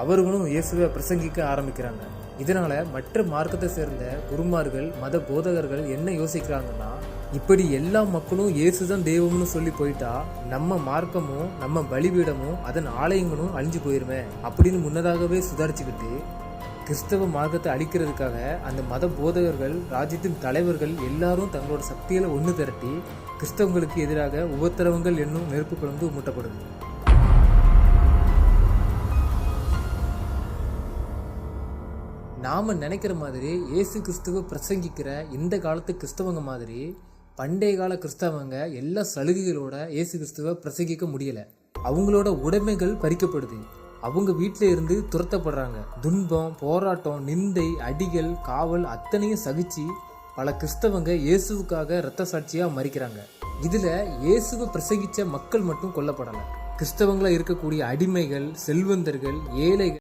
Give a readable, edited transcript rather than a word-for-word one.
அவர்களும் இயேசுவை பிரசங்கிக்க ஆரம்பிக்கிறாங்க. இதனால மற்ற மார்க்கத்தை சேர்ந்த குருமார்கள், மத போதகர்கள் என்ன யோசிக்கிறாங்கன்னா, இப்படி எல்லா மக்களும் இயேசுதான் தெய்வம்னு சொல்லி போயிட்டா நம்ம மார்க்கமும் நம்ம பலிபீடமும் அதன் ஆலயங்களும் அழிஞ்சு போயிருமே அப்படின்னு முன்னதாகவே சுதாரிச்சுக்கிட்டு கிறிஸ்தவ மார்க்கத்தை அழிக்கிறதுக்காக அந்த மத போதகர்கள், ராஜ்யத்தின் தலைவர்கள் எல்லாரும் தங்களோட சக்திகளை ஒன்று திரட்டி கிறிஸ்தவங்களுக்கு எதிராக உபத்திரவங்கள் என்னும் நெருப்பு குழம்பு மூட்டப்படுது. நாம நினைக்கிற மாதிரி இயேசு கிறிஸ்துவ பிரசங்கிக்கிற இந்த காலத்து கிறிஸ்தவங்க மாதிரி பண்டைய கால கிறிஸ்தவங்க எல்லா சலுகைகளோட இயேசு கிறிஸ்துவ பிரசங்கிக்க முடியல. அவங்களோட உடைமைகள் பறிக்கப்படுது, அவங்க வீட்டில இருந்து துரத்தப்படுறாங்க. துன்பம், போராட்டம், நிந்தை, அடிகள், காவல் அத்தனையும் சகிச்சு பல கிறிஸ்தவங்க இயேசுவுக்காக இரத்த சாட்சியா மறிக்கிறாங்க. இதுல இயேசுவை பிரசங்கிச்ச மக்கள் மட்டும் கொல்லப்படல. கிறிஸ்தவங்களா இருக்கக்கூடிய அடிமைகள், செல்வந்தர்கள், ஏழைகள்